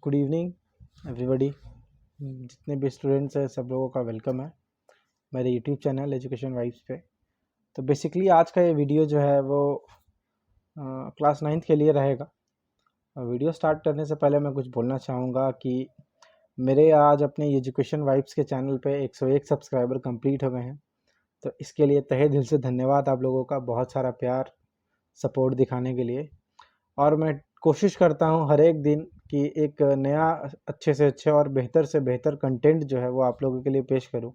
Good evening everybody. जितने भी students हैं सब लोगों का वेलकम है मेरे यूट्यूब चैनल एजुकेशन वाइब्स पे। तो बेसिकली आज का ये वीडियो जो है वो क्लास 9th के लिए रहेगा। वीडियो स्टार्ट करने से पहले मैं कुछ बोलना चाहूँगा कि मेरे आज अपने एजुकेशन वाइब्स के चैनल पे 101 सब्सक्राइबर कंप्लीट हो गए हैं। तो इसके लिए तहे दिल से धन्यवाद आप लोगों का, बहुत सारा प्यार सपोर्ट दिखाने के लिए। और मैं कोशिश करता हूँ हर एक दिन कि एक नया अच्छे से अच्छा और बेहतर से बेहतर कंटेंट जो है वो आप लोगों के लिए पेश करूँ।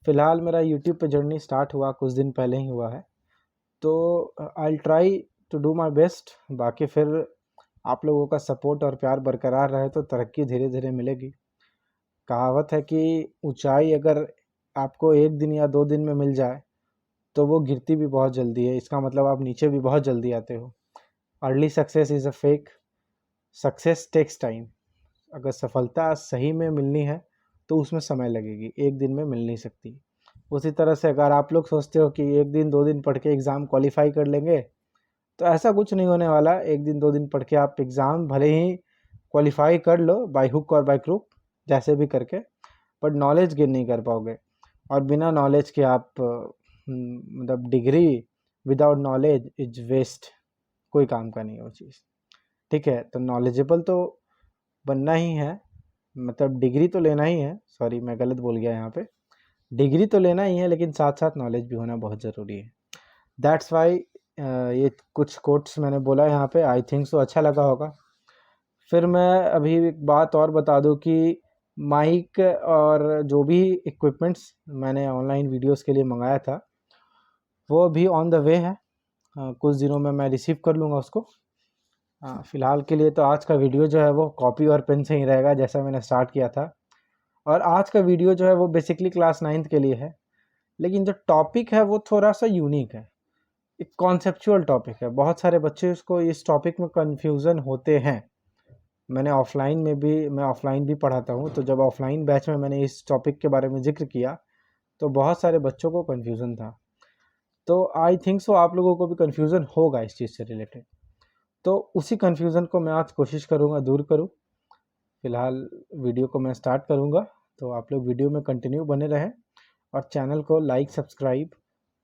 फ़िलहाल मेरा यूट्यूब पे जर्नी स्टार्ट हुआ कुछ दिन पहले ही हुआ है, तो I try to do my best. बाकी फिर आप लोगों का सपोर्ट और प्यार बरकरार रहे तो तरक्की धीरे धीरे मिलेगी। कहावत है कि ऊंचाई अगर आपको एक दिन या 2 दिन में मिल जाए तो वो गिरती भी बहुत जल्दी है। इसका मतलब आप नीचे भी बहुत जल्दी आते हो। Early success is a fake, success takes time. अगर सफलता सही में मिलनी है तो उसमें समय लगेगी, एक दिन में मिल नहीं सकती। उसी तरह से अगर आप लोग सोचते हो कि एक दिन 2 दिन पढ़ के एग्ज़ाम क्वालिफाई कर लेंगे, तो ऐसा कुछ नहीं होने वाला। एक दिन 2 दिन पढ़ के आप एग्ज़ाम भले ही क्वालिफाई कर लो बाय हुक और बाय क्रुक, जैसे भी करके, बट नॉलेज गेन नहीं कर पाओगे। और बिना नॉलेज के आप मतलब degree without knowledge is waste, कोई काम का नहीं वो चीज़। ठीक है, तो नॉलेजेबल तो बनना ही है, मतलब डिग्री तो लेना ही है। सॉरी मैं गलत बोल गया यहाँ पे, डिग्री तो लेना ही है लेकिन साथ साथ नॉलेज भी होना बहुत ज़रूरी है। दैट्स वाई ये कुछ कोट्स मैंने बोला यहाँ पे, आई थिंक सो अच्छा लगा होगा। फिर मैं अभी एक बात और बता दूँ कि माइक और जो भी इक्विपमेंट्स मैंने ऑनलाइन वीडियोस के लिए मंगाया था वो भी ऑन द वे है। कुछ दिनों में मैं रिसीव कर लूँगा उसको। फ़िलहाल के लिए तो आज का वीडियो जो है वो कॉपी और पेन से ही रहेगा जैसा मैंने स्टार्ट किया था। और आज का वीडियो जो है वो बेसिकली क्लास 9th के लिए है, लेकिन जो टॉपिक है वो थोड़ा सा यूनिक है, एक कॉन्सेप्चुअल टॉपिक है। बहुत सारे बच्चे इसको इस टॉपिक में कन्फ्यूज़न होते हैं। मैं ऑफलाइन भी पढ़ाता हूँ, तो जब ऑफलाइन बैच में मैंने इस टॉपिक के बारे में जिक्र किया तो बहुत सारे बच्चों को कन्फ्यूज़न था। तो आई थिंक सो आप लोगों को भी कन्फ्यूज़न होगा इस चीज़ से रिलेटेड। तो उसी कन्फ्यूज़न को मैं आज कोशिश करूँगा दूर करूँ। फ़िलहाल वीडियो को मैं स्टार्ट करूँगा, तो आप लोग वीडियो में कंटिन्यू बने रहें और चैनल को लाइक सब्सक्राइब।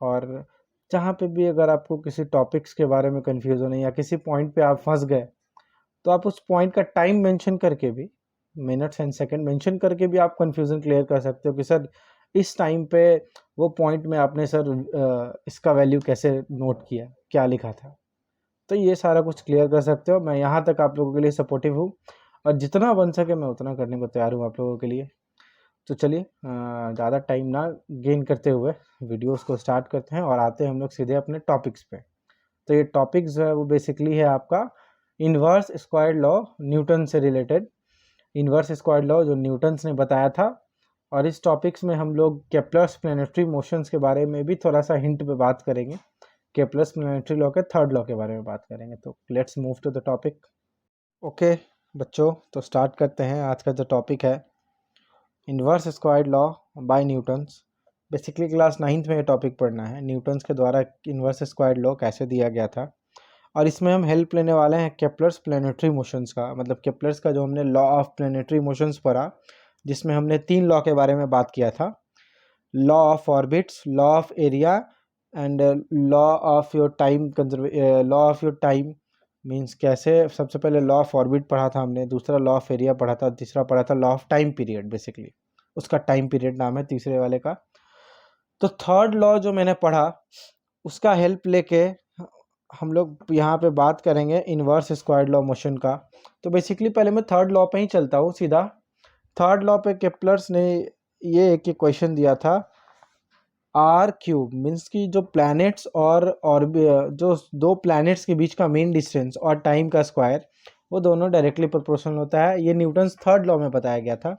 और जहाँ पे भी अगर आपको किसी टॉपिक्स के बारे में कन्फ्यूज़न है या किसी पॉइंट पे आप फंस गए, तो आप उस पॉइंट का टाइम मेंशन करके भी, मिनट्स एंड सेकंड मेंशन करके भी आप कन्फ्यूज़न क्लियर कर सकते हो कि सर इस टाइम पे वो पॉइंट में आपने सर इसका वैल्यू कैसे नोट किया, क्या लिखा था। तो ये सारा कुछ क्लियर कर सकते हो। मैं यहाँ तक आप लोगों के लिए सपोर्टिव हूँ और जितना बन सके मैं उतना करने को तैयार हूँ आप लोगों के लिए। तो चलिए ज़्यादा टाइम ना गेन करते हुए वीडियोस को स्टार्ट करते हैं और आते हैं हम लोग सीधे अपने टॉपिक्स पे। तो ये टॉपिक्स जो है वो बेसिकली है आपका इन्वर्स स्क्वायर्ड लॉ, न्यूटन से रिलेटेड इन्वर्स स्क्वायर्ड लॉ जो न्यूटन्स ने बताया था। और इस टॉपिक्स में हम लोग केप्लर्स प्लैनेटरी मोशंस के बारे में भी थोड़ा सा हिंट पे बात करेंगे। केप्लर्स प्लैनेटरी लॉ के थर्ड लॉ के बारे में बात करेंगे। तो let's move to the topic. Okay बच्चों, तो स्टार्ट करते हैं। आज का जो टॉपिक है inverse squared law by Newton's. Basically class 9th में ये टॉपिक पढ़ना है, न्यूटन्स के द्वारा इन्वर्स स्क्वायर्ड लॉ कैसे दिया गया था। और इसमें हम हेल्प लेने वाले हैं केप्लर्स प्लैनेटरी मोशंस का, मतलब केप्लर्स का जो हमने लॉ ऑफ प्लैनेटरी मोशंस पढ़ा, जिसमें हमने 3 लॉ के बारे में बात किया था। Law of orbits, law of area and law of your time law of your time means कैसे। सबसे पहले लॉ ऑफ ऑर्बिट पढ़ा था हमने, दूसरा लॉ ऑफ एरिया पढ़ा था, तीसरा पढ़ा था law of time period. Basically उसका टाइम पीरियड नाम है तीसरे वाले का। तो थर्ड लॉ जो मैंने पढ़ा उसका हेल्प लेके हम लोग यहाँ पे बात करेंगे इन्वर्स स्क्वायर्ड लॉ मोशन का। तो बेसिकली पहले मैं थर्ड लॉ पे ही चलता हूँ सीधा। थर्ड लॉ पे केप्लर्स ने ये एक क्वेश्चन दिया था, आर क्यूब मीन्स कि जो प्लैनेट्स और जो 2 प्लैनेट्स के बीच का मेन डिस्टेंस और टाइम का स्क्वायर, वो दोनों डायरेक्टली प्रोपोर्शनल होता है। ये न्यूटन्स थर्ड लॉ में बताया गया था,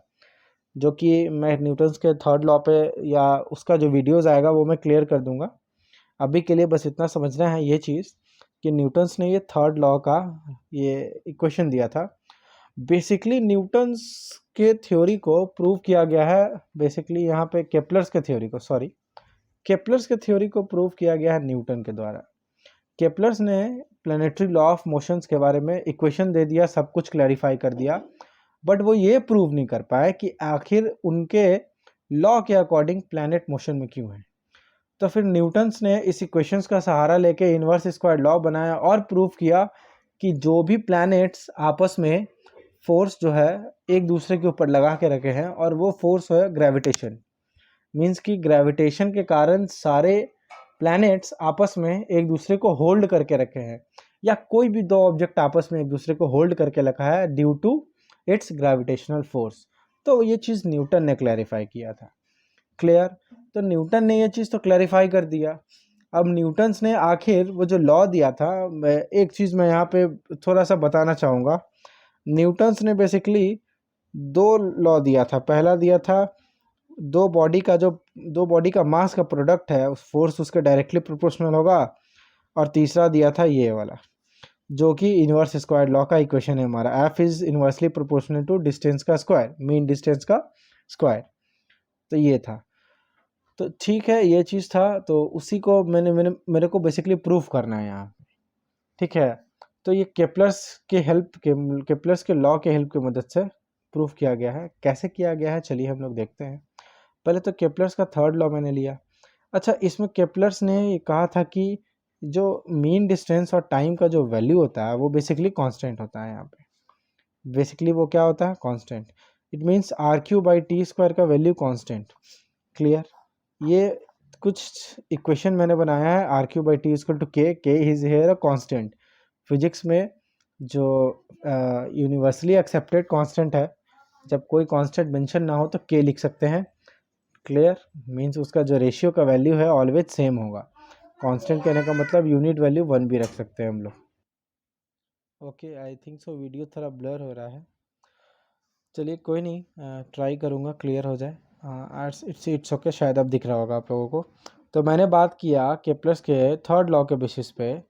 जो कि मैं न्यूटन्स के थर्ड लॉ पे या उसका जो वीडियोज़ आएगा वो मैं क्लियर कर दूंगा। अभी के लिए बस इतना समझना है ये चीज़ कि न्यूटन्स ने ये थर्ड लॉ का ये इक्वेशन दिया था। बेसिकली न्यूटन्स के थ्योरी को प्रूव किया गया है, बेसिकली यहाँ पे केप्लर्स के थ्योरी को प्रूव किया गया है न्यूटन के द्वारा। केपलर्स ने प्लानिटरी लॉ ऑफ मोशंस के बारे में इक्वेशन दे दिया, सब कुछ क्लैरिफाई कर दिया, बट वो ये प्रूव नहीं कर पाए कि आखिर उनके लॉ के अकॉर्डिंग प्लैनेट मोशन में क्यों है। तो फिर न्यूटन्स ने इस इक्वेशंस का सहारा लेके इन्वर्स स्क्वायर लॉ बनाया और प्रूव किया कि जो भी प्लैनेट्स आपस में फोर्स जो है एक दूसरे के ऊपर लगा के रखे हैं, और वो फोर्स है ग्रेविटेशन, मीन्स कि ग्रेविटेशन के कारण सारे प्लैनेट्स आपस में एक दूसरे को होल्ड करके रखे हैं, या कोई भी दो ऑब्जेक्ट आपस में एक दूसरे को होल्ड करके रखा है due to its gravitational force. तो ये चीज़ न्यूटन ने क्लैरिफाई किया था। क्लियर? तो न्यूटन ने ये चीज़ तो क्लैरिफाई कर दिया। अब न्यूटन्स ने आखिर वो जो लॉ दिया था, एक चीज़ मैं यहाँ पे थोड़ा सा बताना चाहूँगा। न्यूटन्स ने बेसिकली दो लॉ दिया था। पहला दिया था दो बॉडी का मास का प्रोडक्ट है, उस फोर्स उसके डायरेक्टली प्रोपोर्शनल होगा। और तीसरा दिया था ये वाला, जो कि इन्वर्स स्क्वायर लॉ का इक्वेशन है हमारा, F is inversely proportional to distance का स्क्वायर, मीन डिस्टेंस का स्क्वायर। तो ये था। तो ठीक है, ये चीज़ था, तो उसी को मेरे को बेसिकली प्रूफ करना है यहाँ। ठीक है, तो ये केपलर्स के लॉ के हेल्प की मदद से प्रूफ किया गया है। कैसे किया गया है चलिए हम लोग देखते हैं। पहले तो केपलर्स का थर्ड लॉ मैंने लिया। अच्छा, इसमें केपलर्स ने ये कहा था कि जो मीन डिस्टेंस और टाइम का जो वैल्यू होता है वो बेसिकली कांस्टेंट होता है। यहाँ पे बेसिकली वो क्या होता है? कांस्टेंट। इट मीन्स r³/t² का वैल्यू कांस्टेंट। क्लियर? ये कुछ इक्वेशन मैंने बनाया है, r³/t = k is here a constant. Physics में जो यूनिवर्सली एक्सेप्टेड कांस्टेंट है, जब कोई कांस्टेंट मेंशन ना हो तो k लिख सकते हैं। क्लियर? मीन्स उसका जो रेशियो का वैल्यू है ऑलवेज सेम होगा। कांस्टेंट कहने का मतलब यूनिट वैल्यू 1 भी रख सकते हैं हम लोग। Okay, I think so video थोड़ा ब्लर हो रहा है। चलिए कोई नहीं, ट्राई करूँगा क्लियर हो जाए। इट्स ओके, शायद अब दिख रहा होगा आप लोगों को। तो मैंने बात किया केपलर्स के थर्ड लॉ के बेसिस पे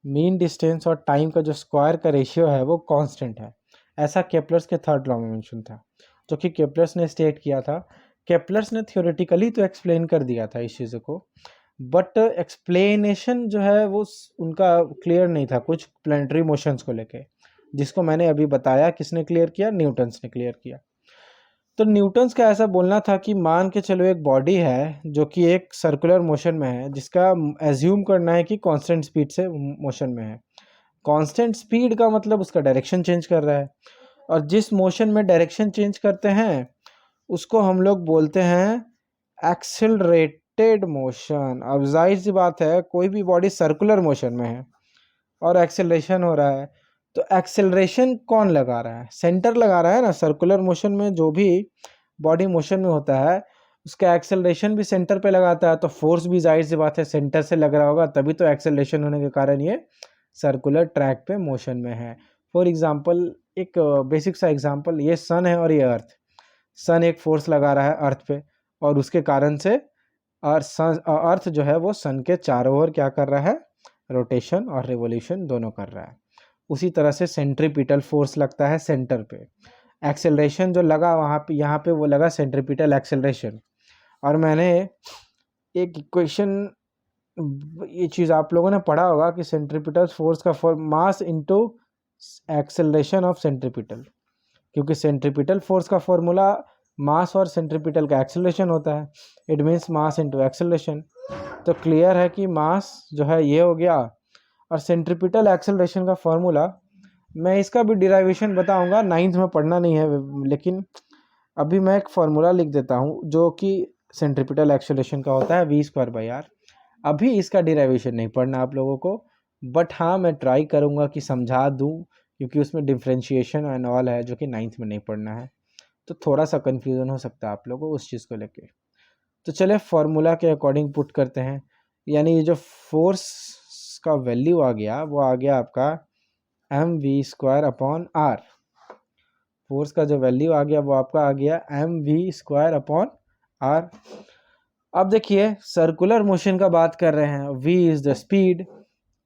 मीन डिस्टेंस और टाइम का जो स्क्वायर का रेशियो है वो कांस्टेंट है, ऐसा केपलर्स के थर्ड लॉ में मेंशन था, जो कि केपलर्स ने स्टेट किया था। केपलर्स ने थियोरेटिकली तो एक्सप्लेन कर दिया था इस चीज़ को, बट एक्सप्लेनेशन जो है वो उनका क्लियर नहीं था कुछ प्लैनेटरी मोशंस को लेके, जिसको मैंने अभी बताया। किसने क्लियर किया? न्यूटन्स ने क्लियर किया। तो न्यूटन्स का ऐसा बोलना था कि मान के चलो एक बॉडी है जो कि एक सर्कुलर मोशन में है, जिसका एज्यूम करना है कि कांस्टेंट स्पीड से मोशन में है। कांस्टेंट स्पीड का मतलब उसका डायरेक्शन चेंज कर रहा है, और जिस मोशन में डायरेक्शन चेंज करते हैं उसको हम लोग बोलते हैं एक्सेलरेटेड मोशन। अब जाहिर सी बात है, कोई भी बॉडी सर्कुलर मोशन में है और एक्सेलरेशन हो रहा है, तो एक्सेलरेशन कौन लगा रहा है? सेंटर लगा रहा है ना। सर्कुलर मोशन में जो भी बॉडी मोशन में होता है उसका एक्सेलरेशन भी सेंटर पे लगाता है, तो फोर्स भी जाहिर सी बात है सेंटर से लग रहा होगा, तभी तो एक्सेलरेशन होने के कारण ये सर्कुलर ट्रैक पे मोशन में है। फॉर एग्जांपल, एक बेसिक सा एग्जांपल, ये सन है और ये अर्थ। सन एक फोर्स लगा रहा है अर्थ पे, और उसके कारण से अर्थ जो है वो सन के चारों ओर क्या कर रहा है? रोटेशन और रिवोल्यूशन दोनों कर रहा है। उसी तरह से सेंट्रीपिटल फोर्स लगता है सेंटर पे। एक्सेलरेशन जो लगा वहाँ पे, यहाँ पे वो लगा सेंट्रीपिटल एक्सेलरेशन। और मैंने एक इक्वेशन, ये चीज़ आप लोगों ने पढ़ा होगा कि सेंट्रीपिटल फोर्स का mass into acceleration of centripetal, क्योंकि सेंट्रीपिटल फोर्स का फॉर्मूला मास और सेंट्रीपिटल का एक्सेलरेशन होता है। It means mass into acceleration. तो क्लियर है कि मास जो है ये हो गया, और सेंट्रीपिटल एक्सेलरेशन का फॉर्मूला मैं इसका भी डिराइवेशन बताऊंगा, 9th में पढ़ना नहीं है, लेकिन अभी मैं एक फार्मूला लिख देता हूँ जो कि सेंट्रीपिटल एक्सेलरेशन का होता है v²/r। अभी इसका डिराइवेशन नहीं पढ़ना आप लोगों को, बट हाँ मैं ट्राई करूँगा कि समझा दूँ, क्योंकि उसमें डिफ्रेंशिएशन एंड ऑल है जो कि 9th में नहीं पढ़ना है, तो थोड़ा सा कन्फ्यूज़न हो सकता है आप लोगों को उस चीज़ को लेके। तो चले फार्मूला के अकॉर्डिंग पुट करते हैं। यानी ये जो फोर्स का वैल्यू आ गया वो आ गया आपका mv²/r। फोर्स का जो वैल्यू आ गया वो आपका आ गया mv²/r। अब देखिए सर्कुलर मोशन का बात कर रहे हैं, v इज़ द स्पीड।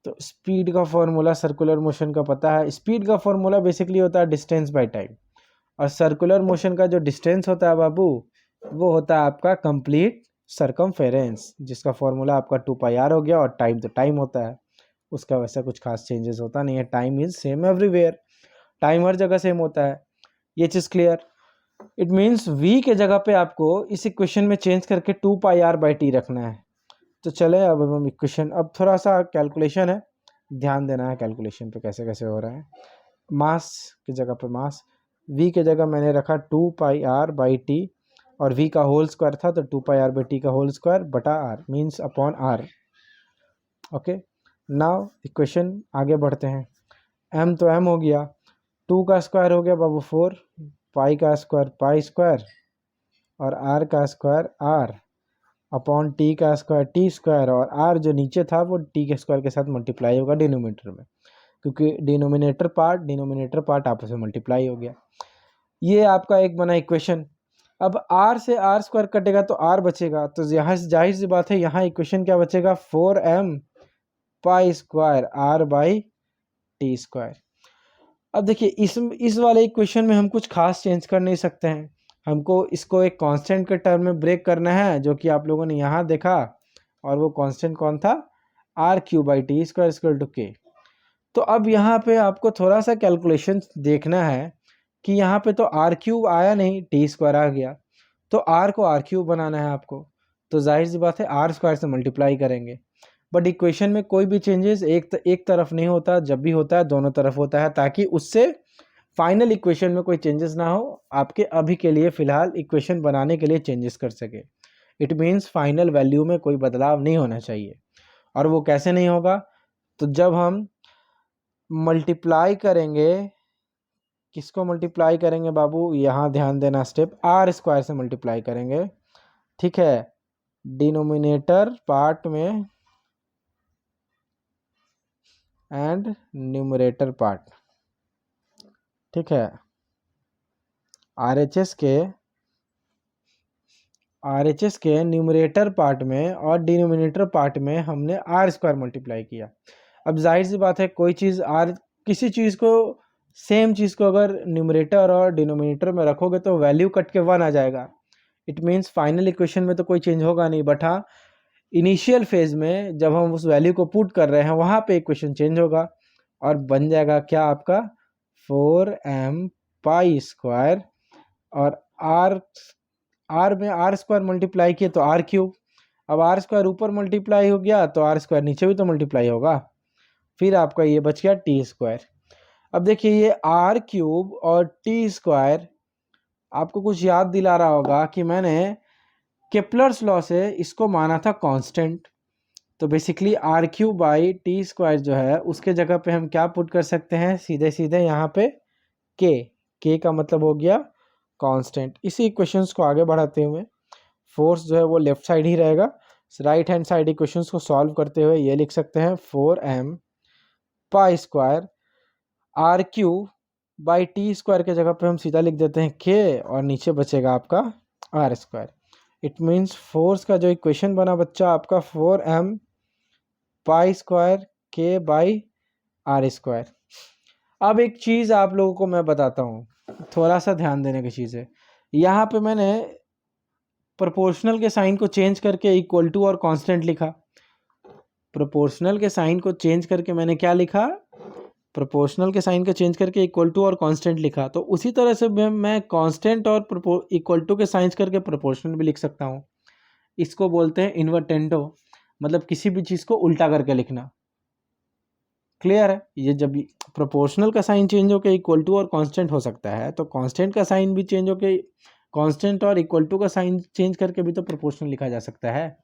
तो स्पीड का फॉर्मूला सर्कुलर मोशन का पता है। स्पीड का फॉर्मूला बेसिकली होता है डिस्टेंस बाय टाइम, और सर्कुलर मोशन का जो डिस्टेंस होता है बाबू, वो होता है आपका कंप्लीट सरकमफेरेंस, जिसका फॉर्मूला आपका 2πr हो गया, और टाइम तो टाइम होता है। उसका वैसा कुछ खास चेंजेस होता नहीं है। Time is same everywhere, time हर जगह सेम होता है, ये चीज़ क्लियर। इट मीन्स v के जगह पे आपको इस इक्वेशन में चेंज करके 2πr/t रखना है। तो चले अब हम इक्वेशन, अब थोड़ा सा कैलकुलेशन है, ध्यान देना है कैलकुलेशन पे कैसे कैसे हो रहा है। मास की जगह पे मास, v के जगह मैंने रखा 2πr/t और v का होल स्क्वायर था तो 2πr/t का होल स्क्वायर बटा r means upon r। Okay, now equation आगे बढ़ते हैं। m तो m हो गया, 2 का स्क्वायर हो गया बाबू 4, पाई का स्क्वायर पाई स्क्वायर और r का स्क्वायर r अपॉन t का स्क्वायर टी स्क्वायर, और r जो नीचे था वो t के स्क्वायर के साथ मल्टीप्लाई होगा डिनोमिनेटर में, क्योंकि डिनोमिनेटर पार्ट आपस में मल्टीप्लाई हो गया। ये आपका एक बना इक्वेशन। अब r से r स्क्वायर कटेगा तो r बचेगा, तो यहाँ जाहिर सी बात है यहाँ इक्वेशन क्या बचेगा, 4m pi square r by T square. अब देखिए इस वाले इक्वेशन में हम कुछ खास चेंज कर नहीं सकते हैं, हमको इसको एक कांस्टेंट के टर्म में ब्रेक करना है, जो कि आप लोगों ने यहाँ देखा, और वो कांस्टेंट कौन था, r/t²=k। तो अब यहाँ पे आपको थोड़ा सा कैलकुलेशन देखना है कि यहाँ पे तो r³ आया नहीं, t² आ गया, तो r को r³ बनाना है आपको, तो जाहिर सी बात है r² से मल्टीप्लाई करेंगे। बट इक्वेशन में कोई भी चेंजेस एक तरफ नहीं होता, जब भी होता है दोनों तरफ होता है, ताकि उससे फाइनल इक्वेशन में कोई चेंजेस ना हो, आपके अभी के लिए फिलहाल इक्वेशन बनाने के लिए चेंजेस कर सके। इट मीन्स फाइनल वैल्यू में कोई बदलाव नहीं होना चाहिए। और वो कैसे नहीं होगा, तो जब हम मल्टीप्लाई करेंगे, किसको मल्टीप्लाई करेंगे बाबू, यहाँ ध्यान देना, स्टेप r² से मल्टीप्लाई करेंगे, ठीक है, डिनोमिनेटर पार्ट में एंड न्यूमरेटर पार्ट, ठीक है। RHS के न्यूमरेटर पार्ट में और डिनोमिनेटर पार्ट में हमने r² मल्टीप्लाई किया। अब जाहिर सी बात है कोई चीज़ किसी चीज़ को, सेम चीज़ को अगर न्यूमरेटर और डिनोमिनेटर में रखोगे तो वैल्यू कट के 1 आ जाएगा। इट मीन्स फाइनल इक्वेशन में तो कोई चेंज होगा नहीं, बट हाँ इनिशियल फेज में जब हम उस वैल्यू को पुट कर रहे हैं वहाँ पे इक्वेशन चेंज होगा और बन जाएगा क्या आपका 4m पाई स्क्वायर, और r में r² मल्टीप्लाई किए तो r³। अब r² ऊपर मल्टीप्लाई हो गया तो r² नीचे भी तो मल्टीप्लाई होगा, फिर आपका ये बच गया t²। अब देखिए ये r³ और t², आपको कुछ याद दिला रहा होगा कि मैंने केपलर्स लॉ से इसको माना था कांस्टेंट, तो बेसिकली r³/t² जो है उसके जगह पे हम क्या पुट कर सकते हैं, सीधे सीधे यहाँ पे k का मतलब हो गया कांस्टेंट। इसी इक्वेशंस को आगे बढ़ाते हुए फोर्स जो है वो लेफ्ट साइड ही रहेगा, राइट हैंड साइड इक्वेशंस को सॉल्व करते हुए ये लिख सकते हैं 4m पाई स्क्वायर r³/t² के जगह पे हम सीधा लिख देते हैं k, और नीचे बचेगा आपका r²। इट मीन्स फोर्स का जो इक्वेशन बना बच्चा आपका 4m पाई स्क्वायर k/r²। अब एक चीज़ आप लोगों को मैं बताता हूँ, थोड़ा सा ध्यान देने की चीज़ है। यहाँ पे मैंने प्रोपोर्शनल के साइन को चेंज करके इक्वल टू और कांस्टेंट लिखा। प्रोपोर्शनल के साइन को चेंज करके मैंने क्या लिखा, प्रोपोर्शनल के साइन को चेंज करके इक्वल टू और कांस्टेंट लिखा। तो उसी तरह से मैं कांस्टेंट और इक्वल टू के साइंस करके प्रोपोर्शनल भी लिख सकता हूँ। इसको बोलते हैं इन्वर्टेंडो, मतलब किसी भी चीज़ को उल्टा करके लिखना। क्लियर है, ये जब प्रोपोर्शनल का साइन चेंज होकर इक्वल टू और कांस्टेंट हो सकता है, तो कांस्टेंट का साइन भी चेंज होकर कांस्टेंट और इक्वल टू का साइन चेंज करके भी तो प्रोपोर्शनल लिखा जा सकता है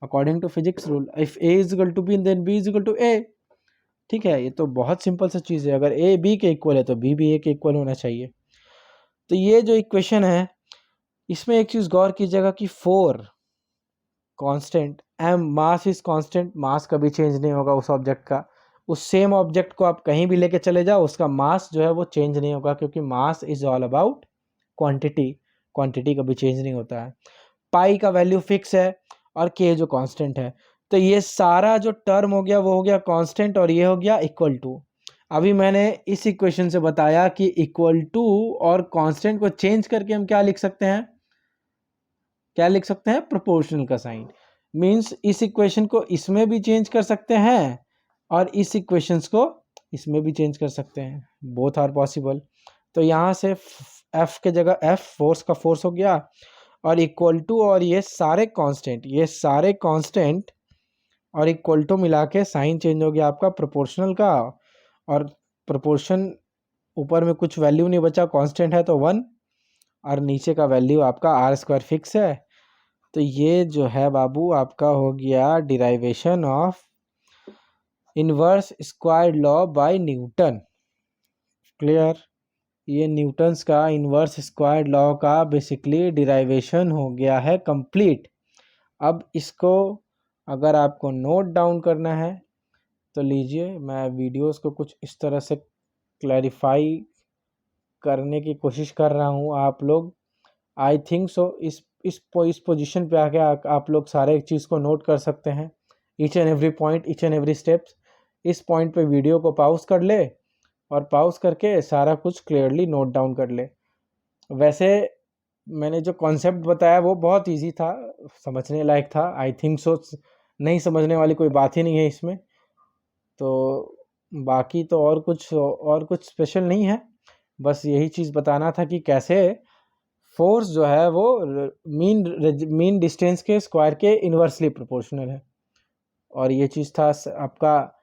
according to physics rule. If a equal to B then b equal to a, ठीक है। ये तो बहुत सिंपल सा चीज़ है, अगर a b के इक्वल है तो b भी a के इक्वल होना चाहिए। तो ये जो इक्वेशन है इसमें एक चीज़ गौर कीजिएगा कि 4 constant, m mass is constant, mass कभी चेंज नहीं होगा उस ऑब्जेक्ट का। उस सेम ऑब्जेक्ट को आप कहीं भी लेके चले जाओ, उसका मास जो है वो चेंज नहीं होगा, क्योंकि mass is all about quantity, quantity कभी चेंज नहीं होता है। पाई का वैल्यू फिक्स है और k जो कांस्टेंट है, तो ये सारा जो टर्म हो गया वो हो गया कांस्टेंट और ये हो गया इक्वल टू। अभी मैंने इस इक्वेशन से बताया कि इक्वल टू और कांस्टेंट को चेंज करके हम क्या लिख सकते हैं, क्या लिख सकते हैं, प्रोपोर्शनल का साइन। मीन्स इस इक्वेशन को इसमें भी चेंज कर सकते हैं और इस इक्वेशंस को इसमें भी चेंज कर सकते हैं, बोथ आर पॉसिबल। तो यहाँ से एफ के जगह एफ फोर्स का फोर्स हो गया और इक्वल टू, और ये सारे कांस्टेंट और इक्वल टू मिला के साइन चेंज हो गया आपका प्रोपोर्शनल का, और प्रोपोर्शन ऊपर में कुछ वैल्यू नहीं बचा, कांस्टेंट है तो 1, और नीचे का वैल्यू आपका आर स्क्वायर फिक्स है। तो ये जो है बाबू आपका हो गया derivation of inverse square law by Newton. Clear? ये न्यूटन्स का इनवर्स स्क्वायर लॉ का बेसिकली डिराइवेशन हो गया है कंप्लीट। अब इसको अगर आपको नोट डाउन करना है तो लीजिए, मैं वीडियोस को कुछ इस तरह से क्लैरिफाई करने की कोशिश कर रहा हूँ। आप लोग आई थिंक सो इस पोजीशन पे आके आप लोग सारे चीज़ को नोट कर सकते हैं, each and every point, each and every steps. इस पॉइंट पे वीडियो को पॉज कर ले और पॉज करके सारा कुछ क्लियरली नोट डाउन कर ले। वैसे मैंने जो कॉन्सेप्ट बताया वो बहुत इजी था, समझने लायक था। आई थिंक सो नहीं समझने वाली कोई बात ही नहीं है इसमें। तो बाकी तो और कुछ स्पेशल नहीं है, बस यही चीज़ बताना था कि कैसे फोर्स जो है वो मीन डिस्टेंस के स्क्वायर के इन्वर्सली प्रोपोर्शनल है। और ये चीज़ था आपका,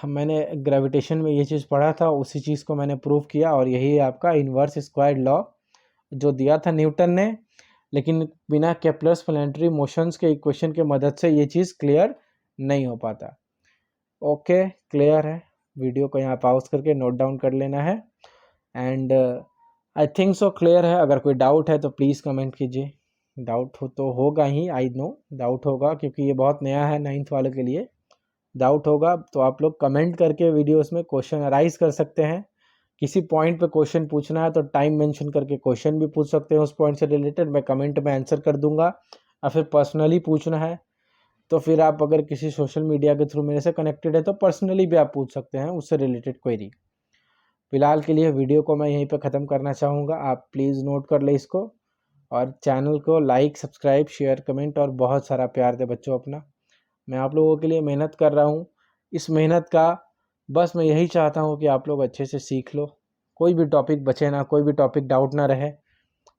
मैंने ग्रेविटेशन में ये चीज़ पढ़ा था, उसी चीज़ को मैंने प्रूव किया, और यही आपका इन्वर्स स्क्वायर लॉ जो दिया था न्यूटन ने, लेकिन बिना केप्लर्स प्लैनेटरी मोशंस के इक्वेशन के मदद से ये चीज़ क्लियर नहीं हो पाता। ओके, क्लियर है? वीडियो को यहाँ पॉज करके नोट डाउन कर लेना है। And I think so clear है। अगर कोई डाउट है तो प्लीज़ कमेंट कीजिए। डाउट हो तो होगा ही, आई नो डाउट होगा, क्योंकि ये बहुत नया है 9th वाले के लिए। डाउट होगा तो आप लोग कमेंट करके वीडियोस में क्वेश्चन अराइज कर सकते हैं। किसी पॉइंट पे क्वेश्चन पूछना है तो टाइम मेंशन करके क्वेश्चन भी पूछ सकते हैं उस पॉइंट से रिलेटेड, मैं कमेंट में आंसर कर दूंगा। या फिर पर्सनली पूछना है तो फिर आप अगर किसी सोशल मीडिया के थ्रू मेरे से कनेक्टेड है तो पर्सनली भी आप पूछ सकते हैं उससे रिलेटेड क्वेरी। फिलहाल के लिए वीडियो को मैं यहीं पे ख़त्म करना चाहूँगा। आप प्लीज़ नोट कर ले इसको, और चैनल को लाइक, सब्सक्राइब, शेयर, कमेंट और बहुत सारा प्यार दे बच्चों अपना। मैं आप लोगों के लिए मेहनत कर रहा हूँ। इस मेहनत का बस मैं यही चाहता हूँ कि आप लोग अच्छे से सीख लो, कोई भी टॉपिक बचे ना, कोई भी टॉपिक डाउट ना रहे।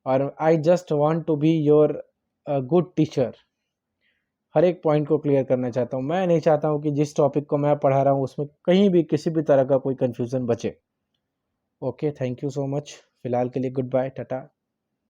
और I just want to be your good teacher. हर एक पॉइंट को क्लियर करना चाहता हूँ। मैं नहीं चाहता हूँ कि जिस टॉपिक को मैं पढ़ा रहा हूँ उसमें कहीं भी किसी भी तरह का कोई कन्फ्यूज़न बचे। Okay, thank you so much. फ़िलहाल के लिए गुड बाय, टाटा।